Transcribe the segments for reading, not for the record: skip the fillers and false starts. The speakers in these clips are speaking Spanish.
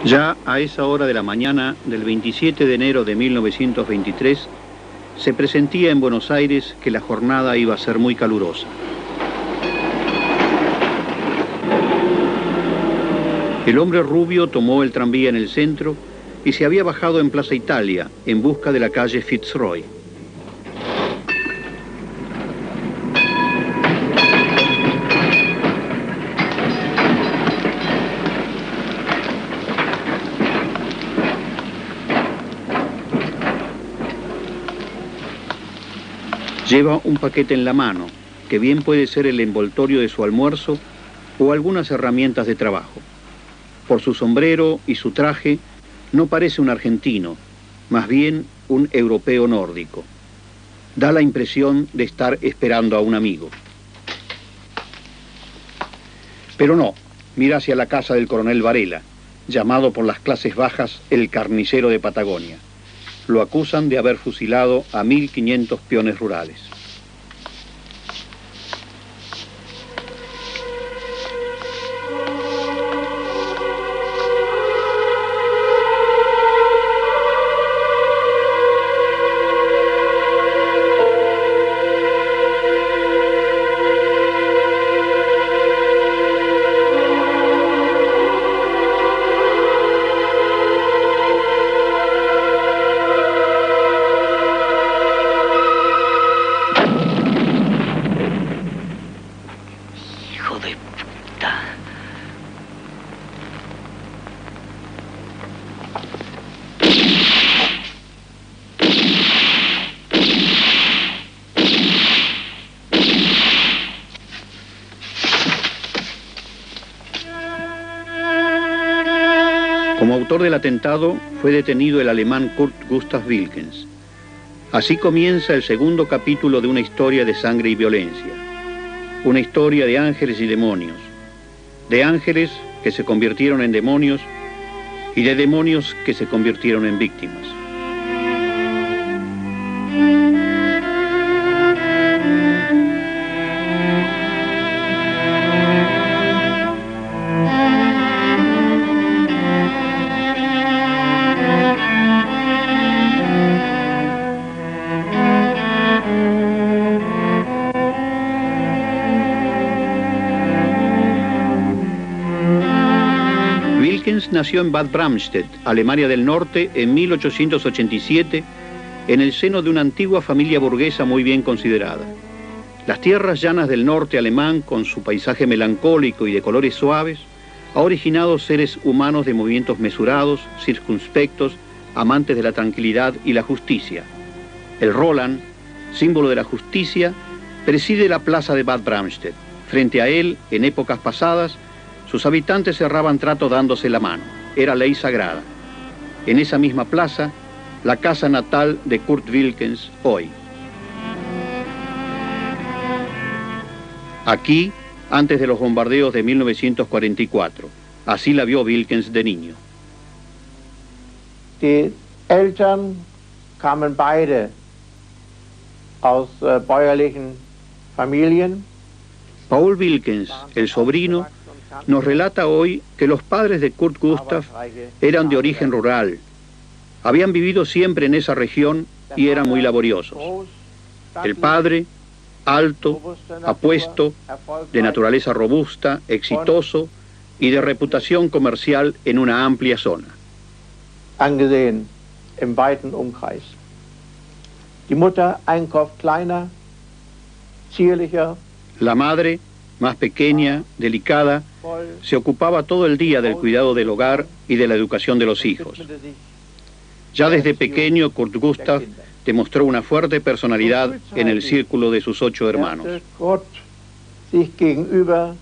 Ya a esa hora de la mañana del 27 de enero de 1923, se presentía en Buenos Aires que la jornada iba a ser muy calurosa. El hombre rubio tomó el tranvía en el centro y se había bajado en Plaza Italia en busca de la calle Fitzroy. Lleva un paquete en la mano, que bien puede ser el envoltorio de su almuerzo o algunas herramientas de trabajo. Por su sombrero y su traje, no parece un argentino, más bien un europeo nórdico. Da la impresión de estar esperando a un amigo. Pero no, mira hacia la casa del coronel Varela, llamado por las clases bajas el carnicero de Patagonia. Lo acusan de haber fusilado a 1.500 peones rurales. Como autor del atentado fue detenido el alemán Kurt Gustav Wilkens. Así comienza el segundo capítulo de una historia de sangre y violencia. Una historia de ángeles y demonios. De ángeles que se convirtieron en demonios y de demonios que se convirtieron en víctimas. Wilkens nació en Bad Bramstedt, Alemania del Norte, en 1887, en el seno de una antigua familia burguesa muy bien considerada. Las tierras llanas del norte alemán, con su paisaje melancólico y de colores suaves, ha originado seres humanos de movimientos mesurados, circunspectos, amantes de la tranquilidad y la justicia. El Roland, símbolo de la justicia, preside la plaza de Bad Bramstedt. Frente a él, en épocas pasadas, sus habitantes cerraban trato dándose la mano. Era ley sagrada. En esa misma plaza, la casa natal de Kurt Wilkens hoy. Aquí, antes de los bombardeos de 1944. Así la vio Wilkens de niño. Die Eltern kamen beide aus bäuerlichen Familien. Paul Wilkens, el sobrino, nos relata hoy que los padres de Kurt Gustav eran de origen rural. Habían vivido siempre en esa región y eran muy laboriosos. El padre, alto, apuesto, de naturaleza robusta, exitoso y de reputación comercial en una amplia zona. Angesehen im weiten Umkreis. Die Mutter ein Kopf kleiner, zierlicher. La madre, más pequeña, delicada, se ocupaba todo el día del cuidado del hogar y de la educación de los hijos. Ya desde pequeño, Kurt Gustav demostró una fuerte personalidad en el círculo de sus 8 hermanos. Kurt sich gegenüber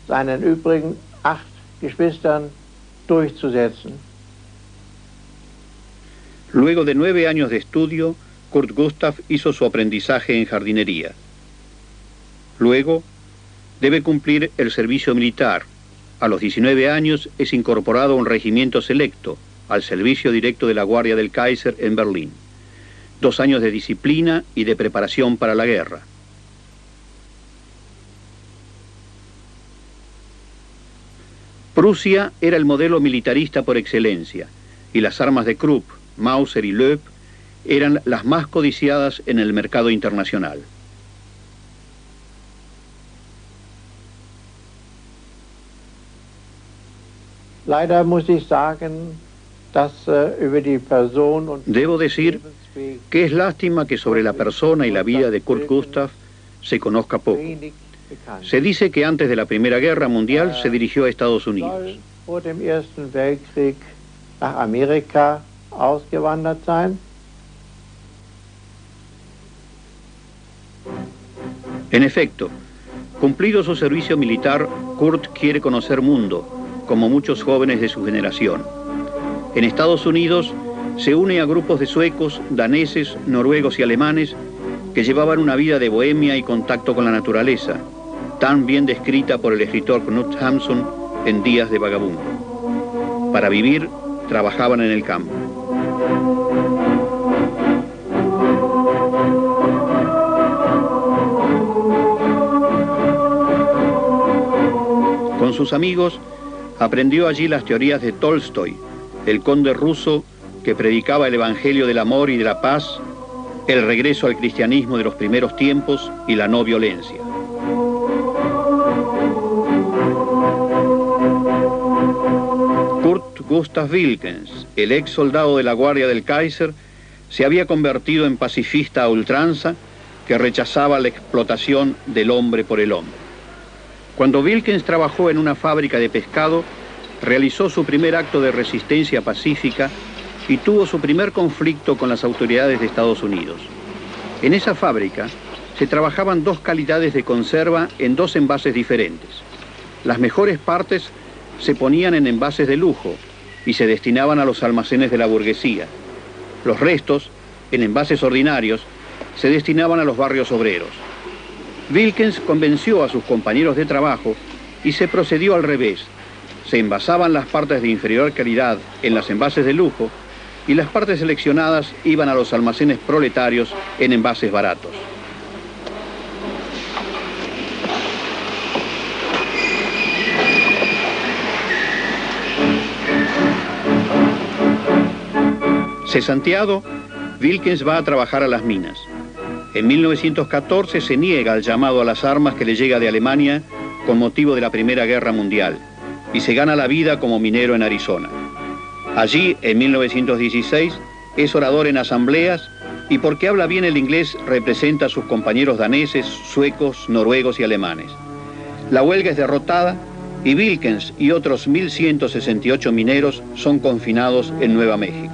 seinen übrigen 8 Geschwistern durchzusetzen. Luego de 9 años de estudio, Kurt Gustav hizo su aprendizaje en jardinería. Luego, debe cumplir el servicio militar. A los 19 años es incorporado a un regimiento selecto, al servicio directo de la Guardia del Kaiser en Berlín. 2 años de disciplina y de preparación para la guerra. Prusia era el modelo militarista por excelencia, y las armas de Krupp, Mauser y Loeb eran las más codiciadas en el mercado internacional. Debo decir que es lástima que sobre la persona y la vida de Kurt Gustav se conozca poco. Se dice que antes de la Primera Guerra Mundial se dirigió a Estados Unidos. En efecto, cumplido su servicio militar, Kurt quiere conocer mundo, como muchos jóvenes de su generación. En Estados Unidos se une a grupos de suecos, daneses, noruegos y alemanes que llevaban una vida de bohemia y contacto con la naturaleza, tan bien descrita por el escritor Knut Hamsun en Días de Vagabundo. Para vivir, trabajaban en el campo. Con sus amigos, aprendió allí las teorías de Tolstoy, el conde ruso que predicaba el evangelio del amor y de la paz, el regreso al cristianismo de los primeros tiempos y la no violencia. Kurt Gustav Wilkens, el ex soldado de la Guardia del Kaiser, se había convertido en pacifista a ultranza que rechazaba la explotación del hombre por el hombre. Cuando Wilkens trabajó en una fábrica de pescado, realizó su primer acto de resistencia pacífica y tuvo su primer conflicto con las autoridades de Estados Unidos. En esa fábrica se trabajaban 2 calidades de conserva en 2 envases diferentes. Las mejores partes se ponían en envases de lujo y se destinaban a los almacenes de la burguesía. Los restos, en envases ordinarios, se destinaban a los barrios obreros. Wilkens convenció a sus compañeros de trabajo y se procedió al revés. Se envasaban las partes de inferior calidad en los envases de lujo y las partes seleccionadas iban a los almacenes proletarios en envases baratos. Cesanteado, Wilkens va a trabajar a las minas. En 1914 se niega al llamado a las armas que le llega de Alemania con motivo de la Primera Guerra Mundial y se gana la vida como minero en Arizona. Allí, en 1916, es orador en asambleas y porque habla bien el inglés representa a sus compañeros daneses, suecos, noruegos y alemanes. La huelga es derrotada y Wilkens y otros 1.168 mineros son confinados en Nueva México.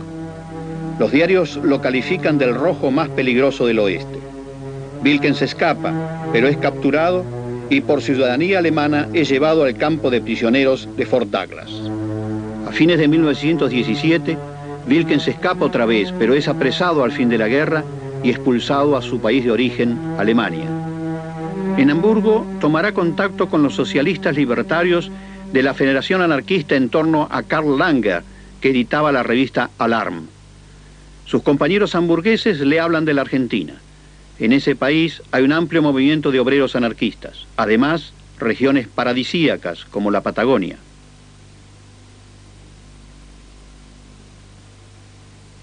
Los diarios lo califican del rojo más peligroso del oeste. Wilkens escapa, pero es capturado y por ciudadanía alemana es llevado al campo de prisioneros de Fort Douglas. A fines de 1917, Wilkens escapa otra vez, pero es apresado al fin de la guerra y expulsado a su país de origen, Alemania. En Hamburgo tomará contacto con los socialistas libertarios de la Federación Anarquista en torno a Karl Langer, que editaba la revista Alarm. Sus compañeros hamburgueses le hablan de la Argentina. En ese país hay un amplio movimiento de obreros anarquistas. Además, regiones paradisíacas como la Patagonia.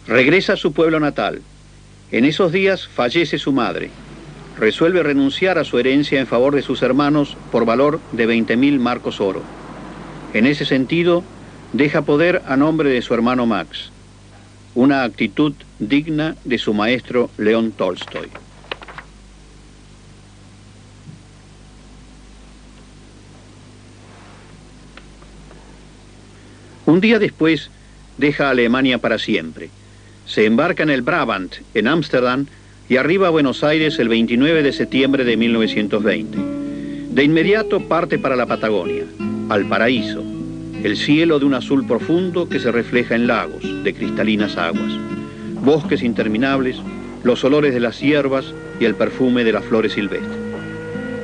Regresa a su pueblo natal. En esos días fallece su madre. Resuelve renunciar a su herencia en favor de sus hermanos por valor de 20.000 marcos oro. En ese sentido, deja poder a nombre de su hermano Max. una actitud digna de su maestro León Tolstoy. Un día después deja Alemania para siempre. Se embarca en el Brabant, en Ámsterdam, y arriba a Buenos Aires el 29 de septiembre de 1920. De inmediato parte para la Patagonia, al paraíso, el cielo de un azul profundo que se refleja en lagos de cristalinas aguas, bosques interminables, los olores de las hierbas y el perfume de las flores silvestres.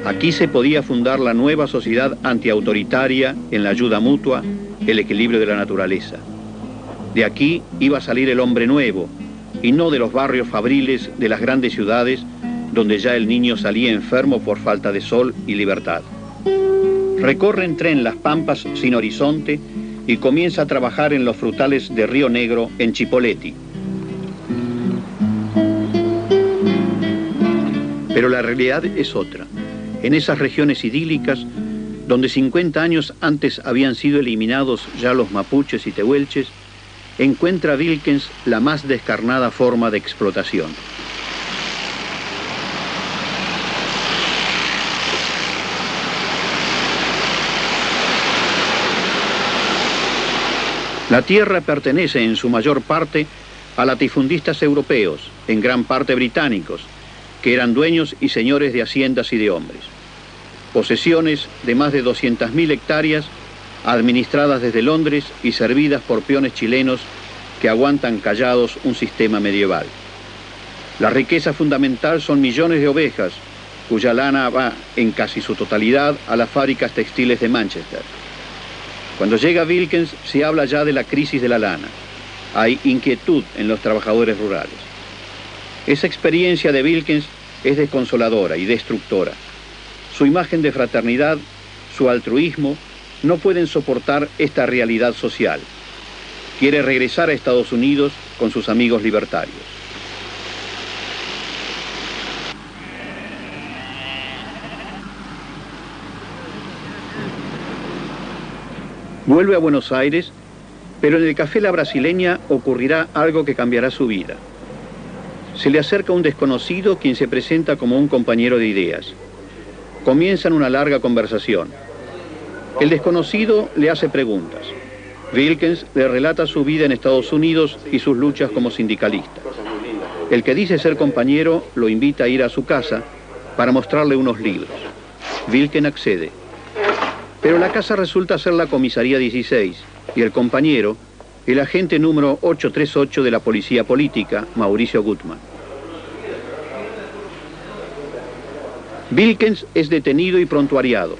Aquí se podía fundar la nueva sociedad antiautoritaria en la ayuda mutua, el equilibrio de la naturaleza. De aquí iba a salir el hombre nuevo, y no de los barrios fabriles de las grandes ciudades, donde ya el niño salía enfermo por falta de sol y libertad. Recorre en tren las pampas sin horizonte y comienza a trabajar en los frutales de Río Negro, en Chipoleti. Pero la realidad es otra. En esas regiones idílicas, donde 50 años antes habían sido eliminados ya los mapuches y tehuelches, encuentra Wilkens la más descarnada forma de explotación. La tierra pertenece en su mayor parte a latifundistas europeos, en gran parte británicos, que eran dueños y señores de haciendas y de hombres. Posesiones de más de 200.000 hectáreas administradas desde Londres y servidas por peones chilenos que aguantan callados un sistema medieval. La riqueza fundamental son millones de ovejas, cuya lana va en casi su totalidad a las fábricas textiles de Manchester. Cuando llega Wilkens se habla ya de la crisis de la lana. Hay inquietud en los trabajadores rurales. Esa experiencia de Wilkens es desconsoladora y destructora. Su imagen de fraternidad, su altruismo, no pueden soportar esta realidad social. Quiere regresar a Estados Unidos con sus amigos libertarios. Vuelve a Buenos Aires, pero en el Café La Brasileña ocurrirá algo que cambiará su vida. Se le acerca un desconocido quien se presenta como un compañero de ideas. Comienzan una larga conversación. El desconocido le hace preguntas. Wilkens le relata su vida en Estados Unidos y sus luchas como sindicalista. El que dice ser compañero lo invita a ir a su casa para mostrarle unos libros. Wilkens accede. Pero la casa resulta ser la comisaría 16 y el compañero, el agente número 838 de la policía política, Mauricio Gutmann. Wilkens es detenido y prontuariado.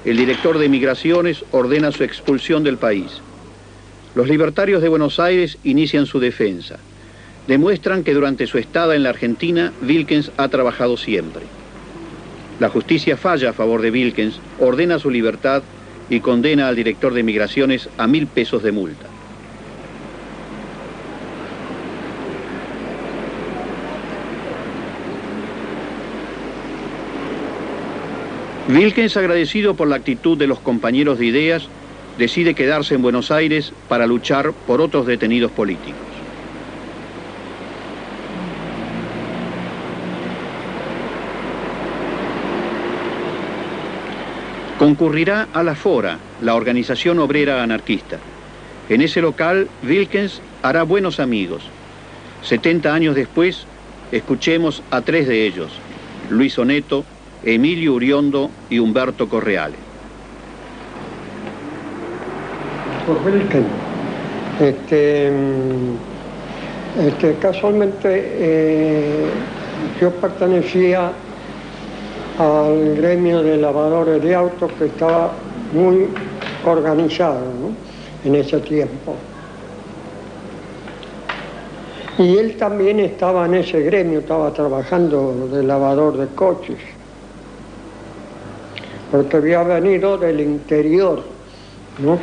El director de Migraciones ordena su expulsión del país. Los libertarios de Buenos Aires inician su defensa. Demuestran que durante su estada en la Argentina, Wilkens ha trabajado siempre. La justicia falla a favor de Wilkens, ordena su libertad y condena al director de Migraciones a 1.000 pesos de multa. Wilkens, agradecido por la actitud de los compañeros de ideas, decide quedarse en Buenos Aires para luchar por otros detenidos políticos. Concurrirá a la Fora, la organización obrera anarquista. En ese local, Wilkens hará buenos amigos. 70 años después, escuchemos a 3 de ellos: Luis Oneto, Emilio Uriondo y Humberto Correale. Por Wilkens, casualmente yo pertenecía al gremio de lavadores de autos, que estaba muy organizado, ¿no?, en ese tiempo. Y él también estaba en ese gremio, estaba trabajando de lavador de coches, porque había venido del interior, ¿no?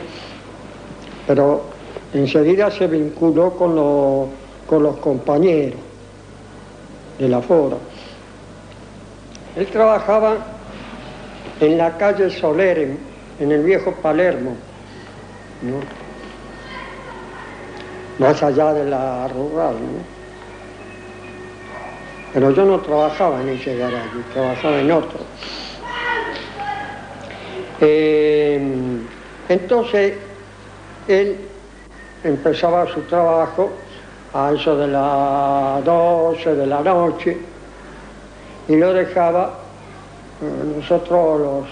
Pero enseguida se vinculó con los compañeros de la Fora. Él trabajaba en la calle Soler, en el viejo Palermo, ¿no? más allá de la rural, ¿no? Pero yo no trabajaba en ese garaje, trabajaba en otro. Entonces, él empezaba su trabajo a eso de las 12 de la noche y lo dejaba. Nosotros los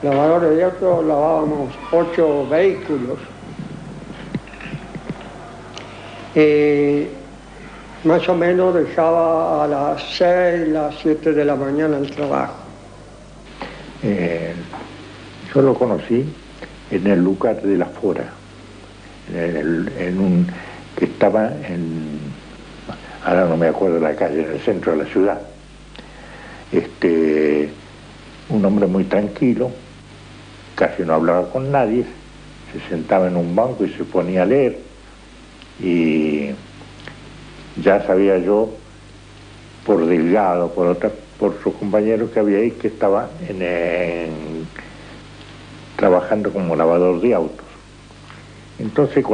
lavadores de autos lavábamos 8 vehículos. Más o menos dejaba a las 6, las 7 de la mañana el trabajo. Yo lo conocí en el lugar de la Fora, que estaba ahora no me acuerdo de la calle, en el centro de la ciudad. Un hombre muy tranquilo, casi no hablaba con nadie, se sentaba en un banco y se ponía a leer, y ya sabía yo, por Delgado, por sus compañeros que había ahí, que estaba trabajando como lavador de autos. Entonces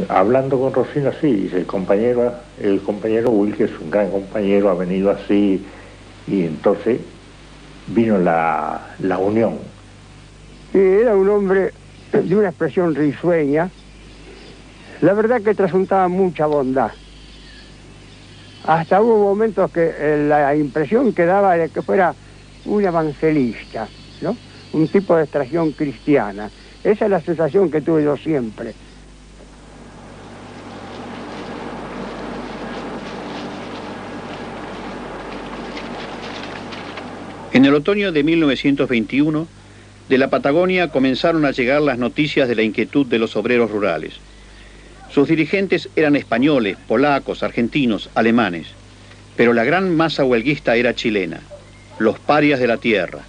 hablando con Rosina, sí, dice, el compañero Will, que es un gran compañero, ha venido así, y entonces vino la unión. Era un hombre de una expresión risueña, la verdad que trasuntaba mucha bondad. Hasta hubo momentos que la impresión que daba de que fuera un evangelista, ¿no? Un tipo de extracción cristiana. Esa es la sensación que tuve yo siempre. En el otoño de 1921, de la Patagonia comenzaron a llegar las noticias de la inquietud de los obreros rurales. Sus dirigentes eran españoles, polacos, argentinos, alemanes, pero la gran masa huelguista era chilena, los parias de la tierra.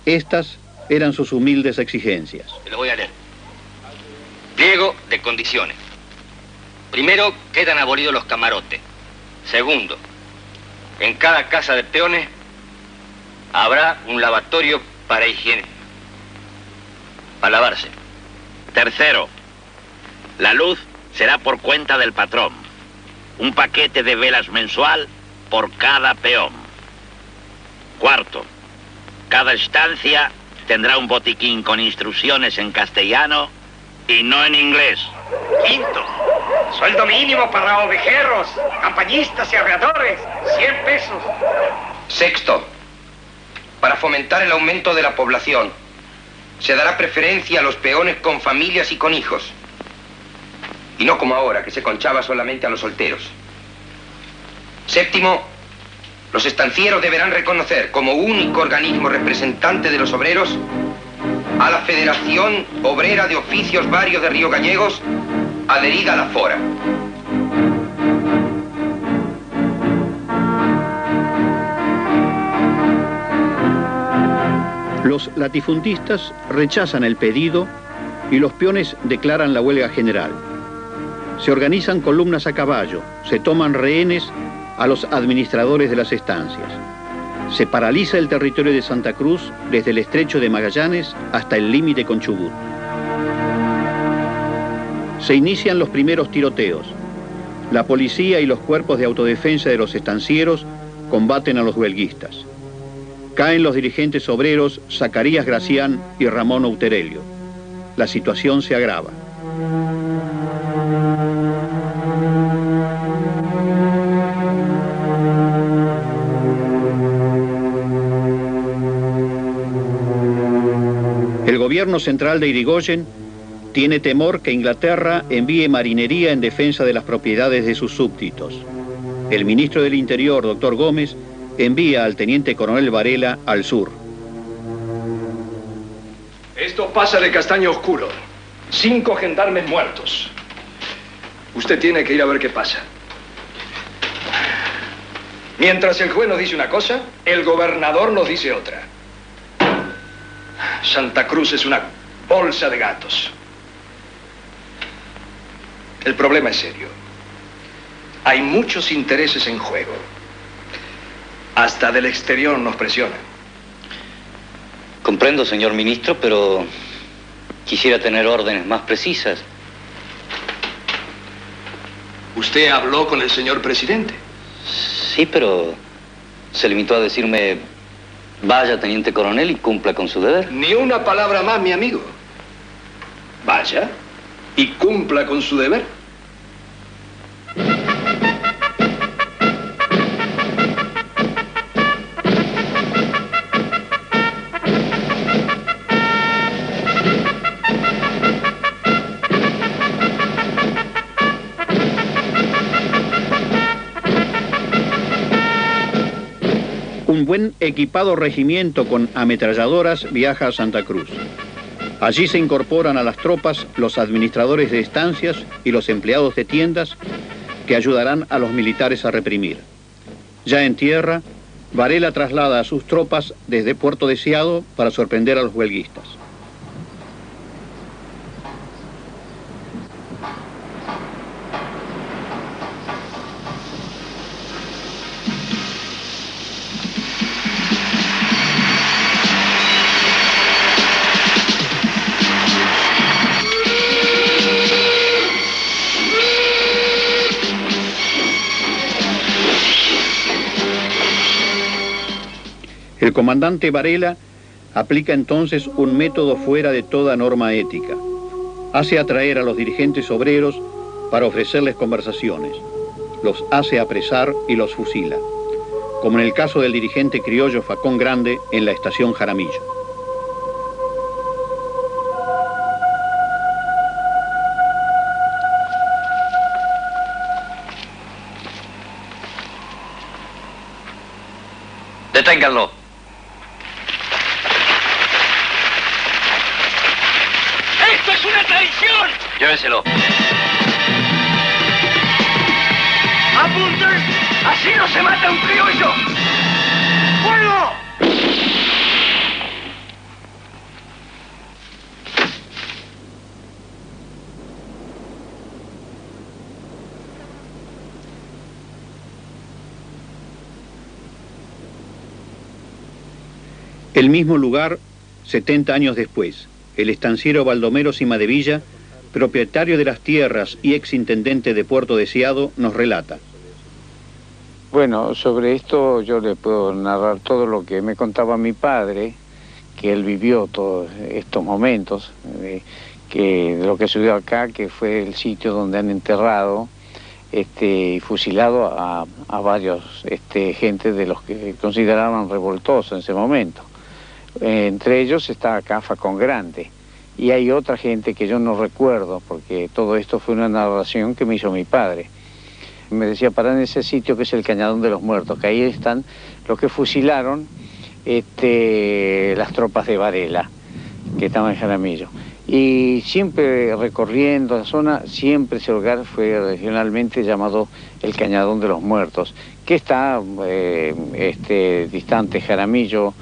Estas eran sus humildes exigencias. Lo voy a leer. Pliego de condiciones. Primero, quedan abolidos los camarotes. Segundo, en cada casa de peones habrá un lavatorio para higiene, para lavarse. Tercero, la luz será por cuenta del patrón. Un paquete de velas mensual por cada peón. Cuarto, cada estancia tendrá un botiquín con instrucciones en castellano y no en inglés. Quinto, sueldo mínimo para ovejeros, campañistas y arreadores, 100 pesos. Sexto, para fomentar el aumento de la población, se dará preferencia a los peones con familias y con hijos. Y no como ahora, que se conchaba solamente a los solteros. Séptimo, los estancieros deberán reconocer como único organismo representante de los obreros a la Federación Obrera de Oficios Varios de Río Gallegos, adherida a la Fora. Los latifundistas rechazan el pedido y los peones declaran la huelga general. Se organizan columnas a caballo, se toman rehenes a los administradores de las estancias. Se paraliza el territorio de Santa Cruz desde el estrecho de Magallanes hasta el límite con Chubut. Se inician los primeros tiroteos. La policía y los cuerpos de autodefensa de los estancieros combaten a los huelguistas. Caen los dirigentes obreros Zacarías Gracián y Ramón Outerelio. La situación se agrava. El gobierno central de Irigoyen tiene temor que Inglaterra envíe marinería en defensa de las propiedades de sus súbditos. El ministro del Interior, doctor Gómez, envía al teniente coronel Varela al sur. Esto pasa de castaño oscuro. 5 gendarmes muertos. Usted tiene que ir a ver qué pasa. Mientras el juez nos dice una cosa, el gobernador nos dice otra. Santa Cruz es una bolsa de gatos. El problema es serio. Hay muchos intereses en juego. Hasta del exterior nos presionan. Comprendo, señor ministro, pero quisiera tener órdenes más precisas. ¿Usted habló con el señor presidente? Sí, pero se limitó a decirme, vaya, teniente coronel, y cumpla con su deber. Ni una palabra más, mi amigo. Vaya y cumpla con su deber. Un buen equipado regimiento con ametralladoras viaja a Santa Cruz. Allí se incorporan a las tropas los administradores de estancias y los empleados de tiendas que ayudarán a los militares a reprimir. Ya en tierra, Varela traslada a sus tropas desde Puerto Deseado para sorprender a los huelguistas. El comandante Varela aplica entonces un método fuera de toda norma ética. Hace atraer a los dirigentes obreros para ofrecerles conversaciones. Los hace apresar y los fusila, como en el caso del dirigente criollo Facón Grande en la estación Jaramillo. Deténganlo. ¡Esto es una traición! Llévenselo. ¡Apunten! ¡Así no se mata un criollo! ¡Fuego! El mismo lugar, 70 años después, el estanciero Baldomero Cimadevilla, propietario de las tierras y exintendente de Puerto Deseado, nos relata. Bueno, sobre esto yo le puedo narrar todo lo que me contaba mi padre, que él vivió todos estos momentos, que de lo que sucedió acá, que fue el sitio donde han enterrado y fusilado a varios gente de los que consideraban revoltosos en ese momento. Entre ellos está acá Facón Grande, y hay otra gente que yo no recuerdo, porque todo esto fue una narración que me hizo mi padre. Me decía, pará en ese sitio que es el Cañadón de los Muertos, que ahí están los que fusilaron las tropas de Varela, que estaban en Jaramillo. Y siempre recorriendo la zona, siempre ese lugar fue regionalmente llamado el Cañadón de los Muertos, que está distante Jaramillo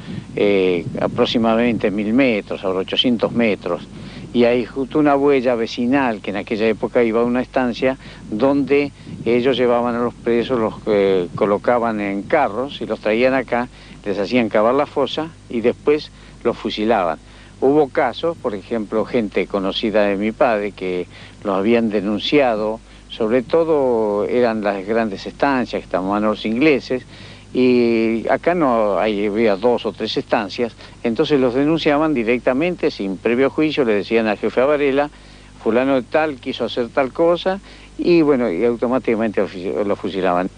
aproximadamente 1000 metros, ahora 800 metros. Y hay justo una huella vecinal que en aquella época iba a una estancia donde ellos llevaban a los presos, los colocaban en carros y los traían acá, les hacían cavar la fosa y después los fusilaban. Hubo casos, por ejemplo, gente conocida de mi padre que los habían denunciado, sobre todo eran las grandes estancias que estaban los ingleses, y acá no había 2 o 3 estancias, entonces los denunciaban directamente, sin previo juicio, le decían al jefe Varela, fulano de tal quiso hacer tal cosa, y bueno, y automáticamente lo fusilaban.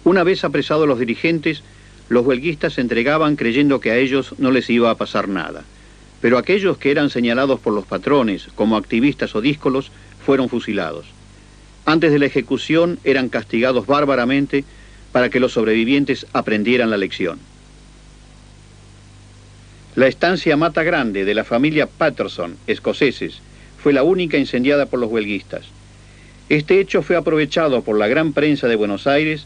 Una vez apresados los dirigentes, los huelguistas se entregaban creyendo que a ellos no les iba a pasar nada. Pero aquellos que eran señalados por los patrones como activistas o díscolos fueron fusilados. Antes de la ejecución eran castigados bárbaramente para que los sobrevivientes aprendieran la lección. La estancia Mata Grande de la familia Patterson, escoceses, fue la única incendiada por los huelguistas. Este hecho fue aprovechado por la gran prensa de Buenos Aires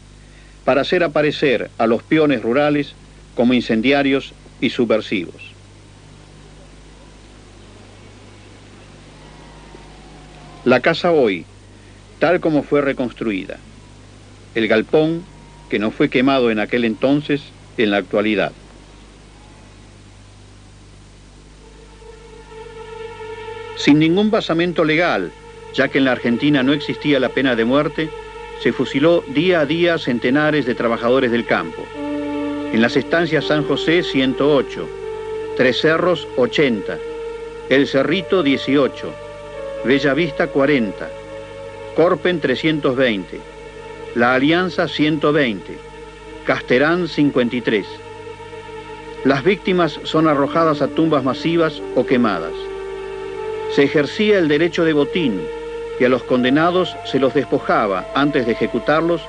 para hacer aparecer a los peones rurales como incendiarios y subversivos. La casa hoy, tal como fue reconstruida. El galpón, que no fue quemado en aquel entonces, en la actualidad. Sin ningún basamento legal, Ya que en la Argentina no existía la pena de muerte, se fusiló día a día centenares de trabajadores del campo. En las estancias San José, 108, Tres Cerros, 80, El Cerrito, 18, Bella Vista, 40, Corpen, 320, La Alianza, 120, Casterán, 53. Las víctimas son arrojadas a tumbas masivas o quemadas. Se ejercía el derecho de botín y a los condenados se los despojaba, antes de ejecutarlos,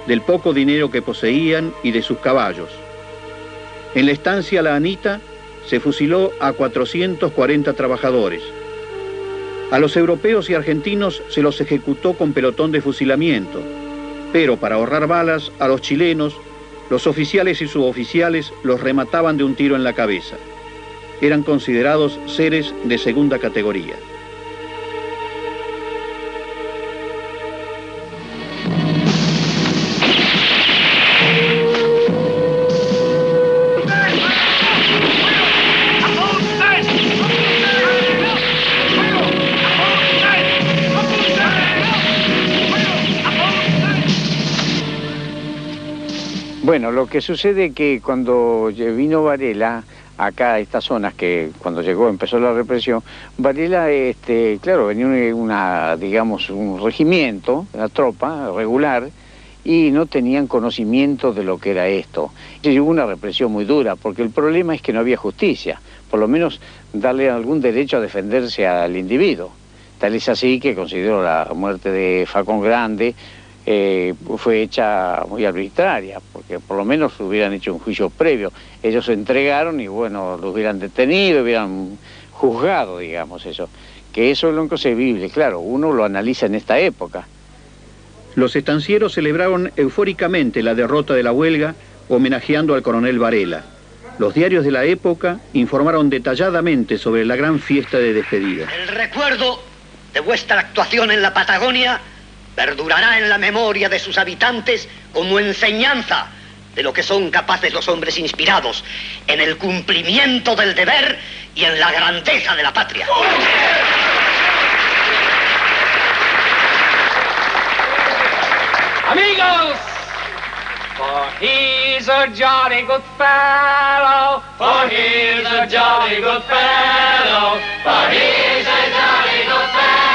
del poco dinero que poseían y de sus caballos. En la estancia La Anita se fusiló a 440 trabajadores. A los europeos y argentinos se los ejecutó con pelotón de fusilamiento, pero para ahorrar balas, a los chilenos, los oficiales y suboficiales los remataban de un tiro en la cabeza. Eran considerados seres de segunda categoría. Bueno, lo que sucede es que cuando vino Varela, acá a estas zonas que cuando llegó empezó la represión, Varela, claro, venía digamos, un regimiento, una tropa regular, y no tenían conocimiento de lo que era esto. Y hubo una represión muy dura, porque el problema es que no había justicia, por lo menos darle algún derecho a defenderse al individuo. Tal es así que considero la muerte de Facón Grande fue hecha muy arbitraria, porque por lo menos hubieran hecho un juicio previo. Ellos se entregaron y bueno, lo hubieran detenido, hubieran juzgado, digamos, eso. Que eso es lo inconcebible, claro, uno lo analiza en esta época. Los estancieros celebraron eufóricamente la derrota de la huelga, homenajeando al coronel Varela. Los diarios de la época informaron detalladamente sobre la gran fiesta de despedida. El recuerdo de vuestra actuación en la Patagonia perdurará en la memoria de sus habitantes como enseñanza de lo que son capaces los hombres inspirados en el cumplimiento del deber y en la grandeza de la patria. Amigos! For he's a jolly good fellow, for he's a jolly good fellow, for he's a jolly good fellow.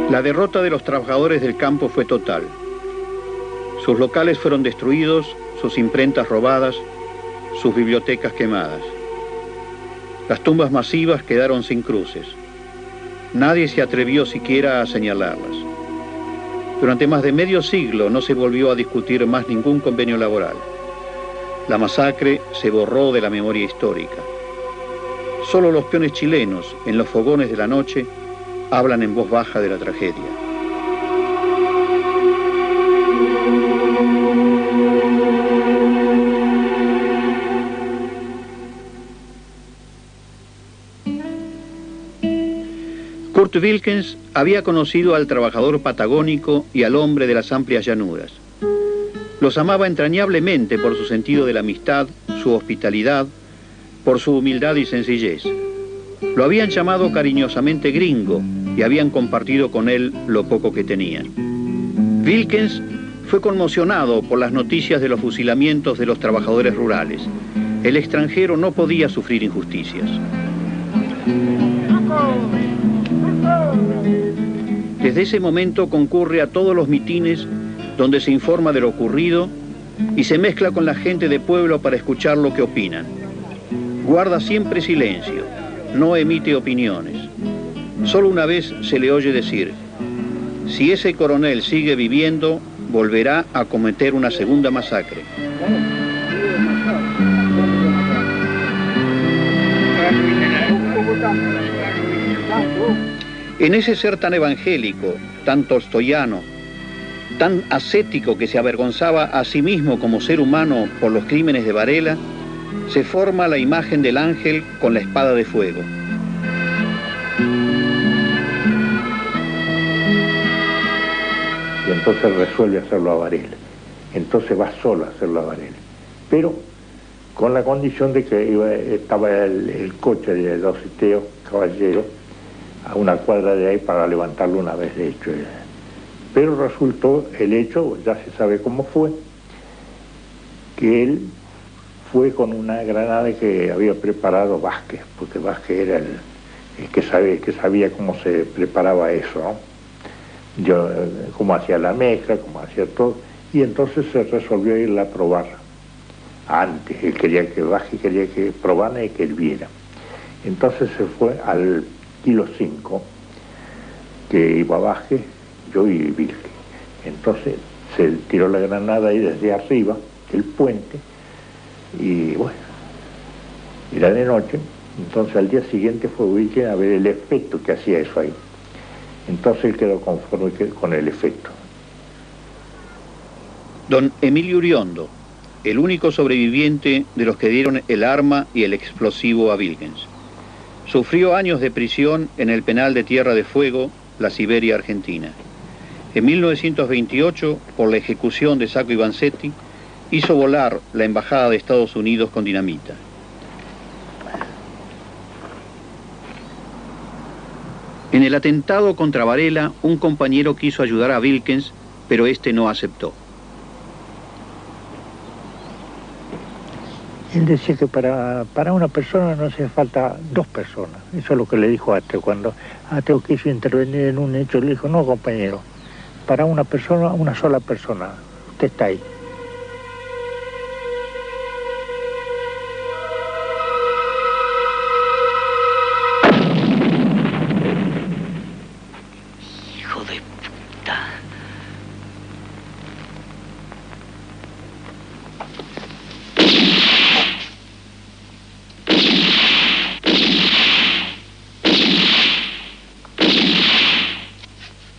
La derrota de los trabajadores del campo fue total. Sus locales fueron destruidos, sus imprentas robadas, sus bibliotecas quemadas. Las tumbas masivas quedaron sin cruces. Nadie se atrevió siquiera a señalarlas. Durante más de medio siglo no se volvió a discutir más ningún convenio laboral. La masacre se borró de la memoria histórica. Solo los peones chilenos, en los fogones de la noche, hablan en voz baja de la tragedia. Kurt Wilkens había conocido al trabajador patagónico y al hombre de las amplias llanuras. Los amaba entrañablemente por su sentido de la amistad, su hospitalidad, por su humildad y sencillez. Lo habían llamado cariñosamente gringo y habían compartido con él lo poco que tenían. Wilkens fue conmocionado por las noticias de los fusilamientos de los trabajadores rurales. El extranjero no podía sufrir injusticias. Desde ese momento concurre a todos los mitines donde se informa de lo ocurrido y se mezcla con la gente de pueblo para escuchar lo que opinan. Guarda siempre silencio, no emite opiniones. Solo una vez se le oye decir: Si ese coronel sigue viviendo, volverá a cometer una segunda masacre. En ese ser tan evangélico, tan tolstoyano, tan ascético que se avergonzaba a sí mismo como ser humano por los crímenes de Varela, se forma la imagen del ángel con la espada de fuego. Y entonces resuelve hacerlo a Varela. Entonces va solo a hacerlo a Varela. Pero con la condición de que estaba el coche de Dositeo Caballero a una cuadra de ahí para levantarlo una vez de hecho. Pero resultó el hecho, ya se sabe cómo fue, que él fue con una granada que había preparado Vázquez, porque Vázquez era el que sabía cómo se preparaba eso, ¿no? Cómo hacía la mezcla, cómo hacía todo, y entonces se resolvió irla a probar antes. Él quería que Vázquez quería que probara y que él viera. Entonces se fue al kilo 5, que iba Vázquez, yo y Vilque. Entonces se tiró la granada ahí desde arriba del puente, y bueno, era de noche. Entonces al día siguiente fue Vilque a ver el efecto que hacía eso ahí. Entonces él quedó conforme con el efecto. Don Emilio Uriondo, el único sobreviviente de los que dieron el arma y el explosivo a Wilkens. Sufrió años de prisión en el penal de Tierra de Fuego, la Siberia argentina. En 1928, por la ejecución de Sacco y Vanzetti, hizo volar la embajada de Estados Unidos con dinamita. En el atentado contra Varela, un compañero quiso ayudar a Wilkens, pero este no aceptó. Él decía que para una persona no hace falta dos personas. Eso es lo que le dijo a Ateo. Cuando Ateo quiso intervenir en un hecho, le dijo, no, compañero, para una persona, una sola persona. Usted está ahí.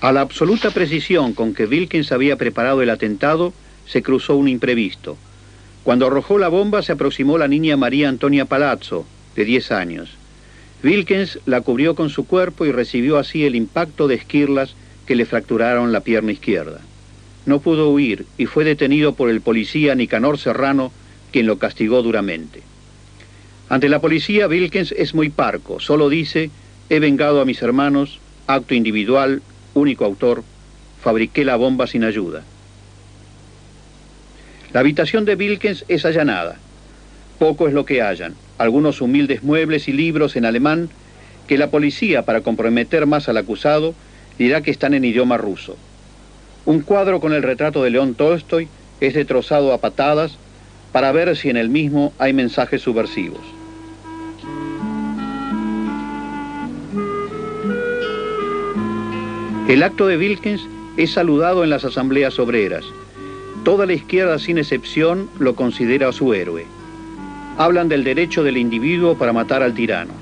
A la absoluta precisión con que Wilkens había preparado el atentado, se cruzó un imprevisto. Cuando arrojó la bomba, se aproximó la niña María Antonia Palazzo, de 10 años. Wilkens la cubrió con su cuerpo y recibió así el impacto de esquirlas que le fracturaron la pierna izquierda. No pudo huir y fue detenido por el policía Nicanor Serrano, quien lo castigó duramente. Ante la policía, Wilkens es muy parco, solo dice, he vengado a mis hermanos, acto individual, único autor, fabriqué la bomba sin ayuda. La habitación de Wilkens es allanada. Poco es lo que hallan, algunos humildes muebles y libros en alemán que la policía, para comprometer más al acusado, dirá que están en idioma ruso. Un cuadro con el retrato de León Tolstoy es destrozado a patadas para ver si en el mismo hay mensajes subversivos. El acto de Wilkens es saludado en las asambleas obreras. Toda la izquierda, sin excepción, lo considera su héroe. Hablan del derecho del individuo para matar al tirano.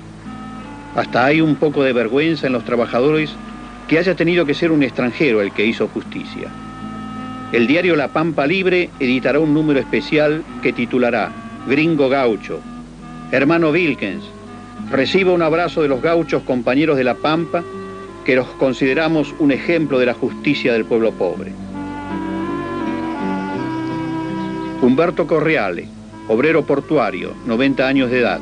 Hasta hay un poco de vergüenza en los trabajadores que haya tenido que ser un extranjero el que hizo justicia. El diario La Pampa Libre editará un número especial que titulará Gringo Gaucho. Hermano Wilkens, reciba un abrazo de los gauchos compañeros de La Pampa, que los consideramos un ejemplo de la justicia del pueblo pobre. Humberto Correale, obrero portuario, 90 años de edad.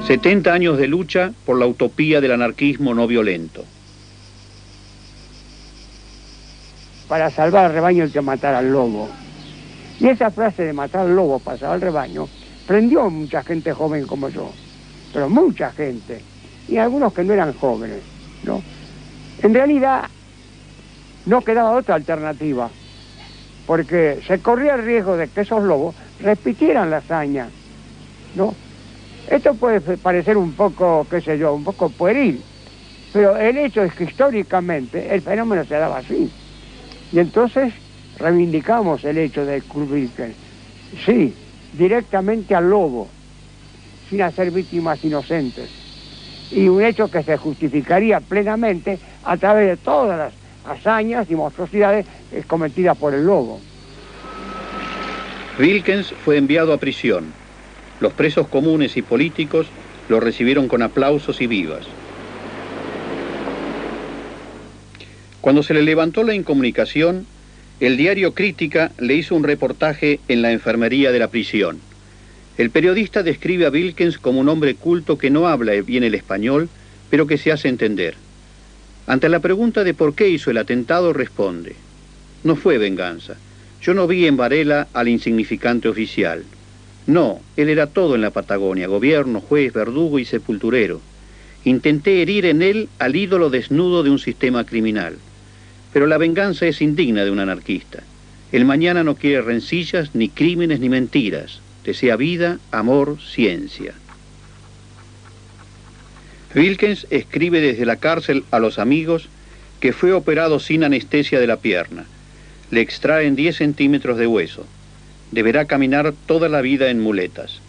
...70 años de lucha por la utopía del anarquismo no violento. Para salvar al rebaño hay que matar al lobo. Y esa frase de matar al lobo para salvar al rebaño prendió a mucha gente joven como yo, pero mucha gente, y algunos que no eran jóvenes, ¿no? En realidad no quedaba otra alternativa, porque se corría el riesgo de que esos lobos repitieran la hazaña, ¿no? Esto puede parecer un poco, qué sé yo, un poco pueril, pero el hecho es que históricamente el fenómeno se daba así. Y entonces reivindicamos el hecho del Kurt Wilkens. Sí, directamente al lobo, sin hacer víctimas inocentes. Y un hecho que se justificaría plenamente a través de todas las hazañas y monstruosidades cometidas por el lobo. Wilkens fue enviado a prisión. Los presos comunes y políticos lo recibieron con aplausos y vivas. Cuando se le levantó la incomunicación, el diario Crítica le hizo un reportaje en la enfermería de la prisión. El periodista describe a Wilkens como un hombre culto que no habla bien el español, pero que se hace entender. Ante la pregunta de por qué hizo el atentado, responde: no fue venganza. Yo no vi en Varela al insignificante oficial. No, él era todo en la Patagonia, gobierno, juez, verdugo y sepulturero. Intenté herir en él al ídolo desnudo de un sistema criminal. Pero la venganza es indigna de un anarquista. El mañana no quiere rencillas, ni crímenes, ni mentiras. Desea vida, amor, ciencia. Wilkens escribe desde la cárcel a los amigos que fue operado sin anestesia de la pierna. Le extraen 10 centímetros de hueso. Deberá caminar toda la vida en muletas.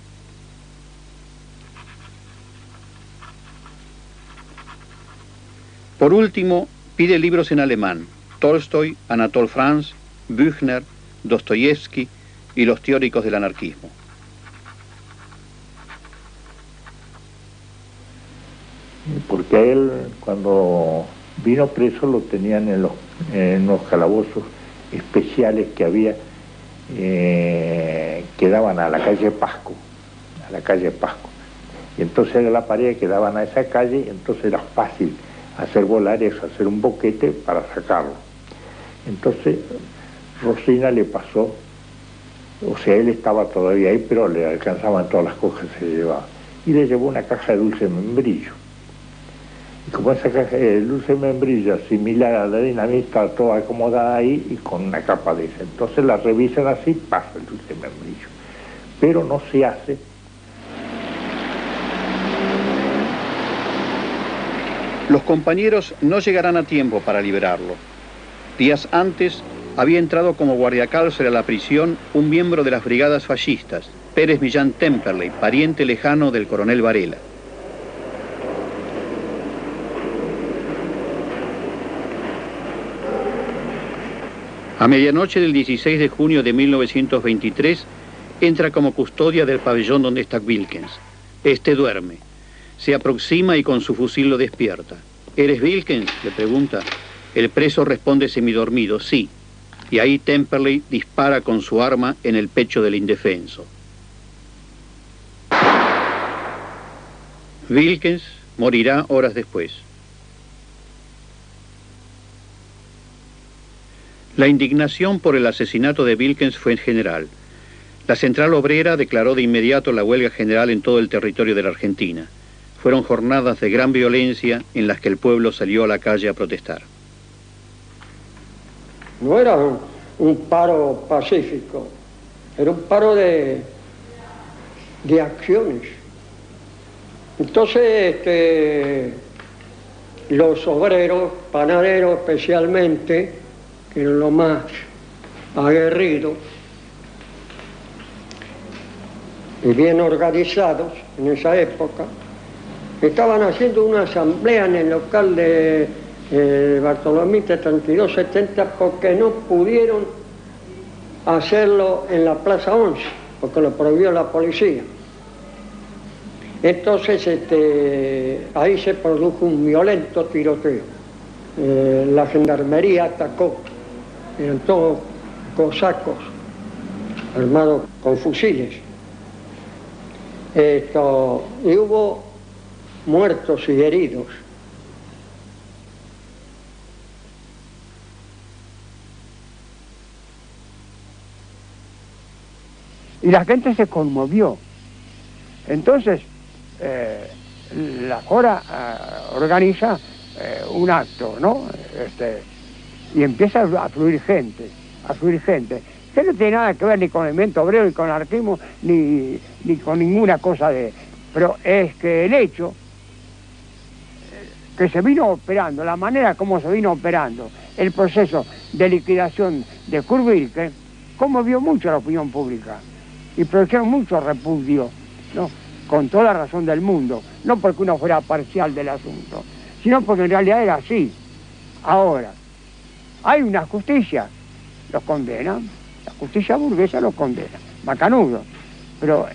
Por último, pide libros en alemán: Tolstoy, Anatole France, Büchner, Dostoyevsky y los teóricos del anarquismo. Porque a él, cuando vino preso, lo tenían en los calabozos especiales que había, que daban a la calle Pasco, y entonces era la pared que daban a esa calle, y entonces era fácil hacer volar eso, hacer un boquete para sacarlo. Entonces Rosina le pasó, o sea, él estaba todavía ahí, pero le alcanzaban todas las cosas que se llevaba, y le llevó una caja de dulce membrillo. Y como esa caja de dulce membrillo similar a la dinamita, toda acomodada ahí y con una capa de esa. Entonces la revisan así, pasa el dulce membrillo. Pero no se hace. Los compañeros no llegarán a tiempo para liberarlo. Días antes había entrado como guardiacárcel a la prisión un miembro de las brigadas fascistas, Pérez Millán Temperley, pariente lejano del coronel Varela. A medianoche del 16 de junio de 1923, entra como custodia del pabellón donde está Wilkens. Este duerme. Se aproxima y con su fusil lo despierta. ¿Eres Wilkens?, le pregunta. El preso responde semidormido: sí. Y ahí Temperley dispara con su arma en el pecho del indefenso. Wilkens morirá horas después. La indignación por el asesinato de Wilkens fue general. La Central Obrera declaró de inmediato la huelga general en todo el territorio de la Argentina. Fueron jornadas de gran violencia en las que el pueblo salió a la calle a protestar. No era un paro pacífico, era un paro de acciones. Entonces, los obreros, panaderos especialmente, que eran los más aguerridos y bien organizados en esa época, estaban haciendo una asamblea en el local de Bartolomé 3270 porque no pudieron hacerlo en la Plaza 11, porque lo prohibió la policía. Entonces ahí se produjo un violento tiroteo. La gendarmería atacó, eran todos cosacos armados con fusiles. Y hubo muertos y heridos. Y la gente se conmovió. Entonces, la Cora organiza un acto, ¿no? Y empieza a fluir gente, que no tiene nada que ver ni con el movimiento obrero, ni con el anarquismo, ni con ninguna cosa de... Pero es que el hecho que se vino operando, la manera como se vino operando el proceso de liquidación de Kurt Wilkens, conmovió mucho a la opinión pública y produjeron mucho repudio, ¿no? Con toda la razón del mundo, no porque uno fuera parcial del asunto, sino porque en realidad era así. Ahora, hay una justicia, los condenan, la justicia burguesa los condena, macanudo, pero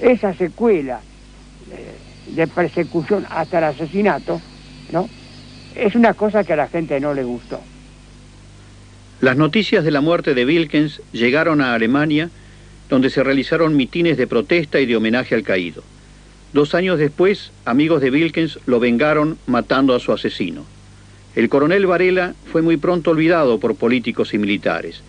esa secuela de persecución hasta el asesinato, ¿no? Es una cosa que a la gente no le gustó. Las noticias de la muerte de Wilkens llegaron a Alemania, donde se realizaron mitines de protesta y de homenaje al caído. 2 años después, amigos de Wilkens lo vengaron matando a su asesino. El coronel Varela fue muy pronto olvidado por políticos y militares.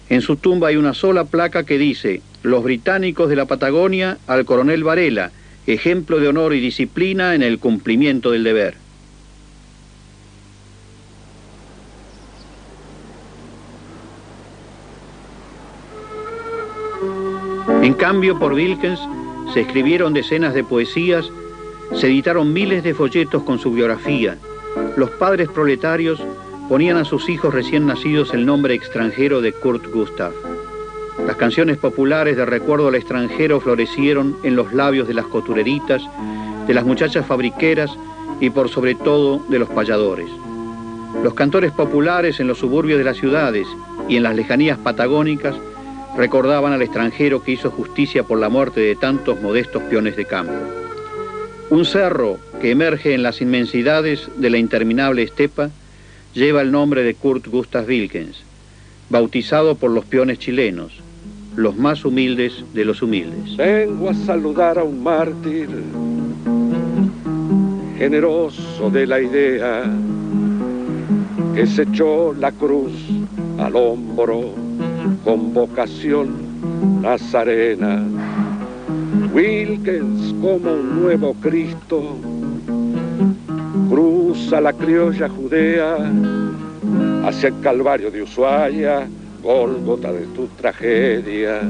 En su tumba hay una sola placa que dice: los británicos de la Patagonia al coronel Varela, ejemplo de honor y disciplina en el cumplimiento del deber. En cambio, por Wilkens se escribieron decenas de poesías, se editaron miles de folletos con su biografía. Los padres proletarios ponían a sus hijos recién nacidos el nombre extranjero de Kurt Gustav. Las canciones populares de recuerdo al extranjero florecieron en los labios de las costureritas, de las muchachas fabriqueras y por sobre todo de los payadores. Los cantores populares en los suburbios de las ciudades y en las lejanías patagónicas recordaban al extranjero que hizo justicia por la muerte de tantos modestos peones de campo. Un cerro que emerge en las inmensidades de la interminable estepa lleva el nombre de Kurt Gustav Wilkens, bautizado por los peones chilenos, los más humildes de los humildes. Vengo a saludar a un mártir, generoso de la idea, que se echó la cruz al hombro con vocación nazarena. Wilkens, como un nuevo Cristo, cruza la criolla Judea hacia el Calvario de Ushuaia, Gólgota de tu tragedia.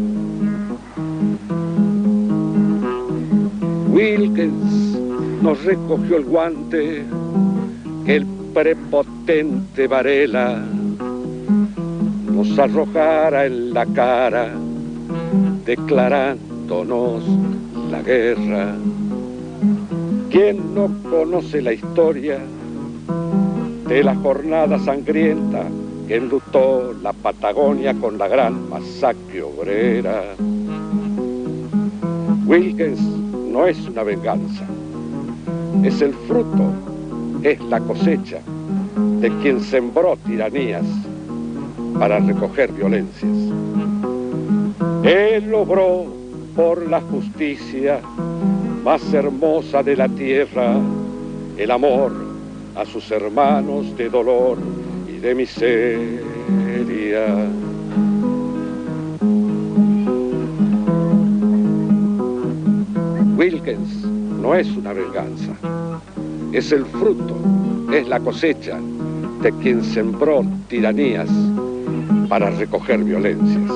Wilkens nos recogió el guante que el prepotente Varela nos arrojara en la cara, declarándonos la guerra. ¿Quién no conoce la historia de la jornada sangrienta que enlutó la Patagonia con la gran masacre obrera? Wilkens no es una venganza, es el fruto, es la cosecha de quien sembró tiranías para recoger violencias. Él obró por la justicia más hermosa de la tierra, el amor a sus hermanos de dolor y de miseria. Wilkens no es una venganza, es el fruto, es la cosecha de quien sembró tiranías para recoger violencias.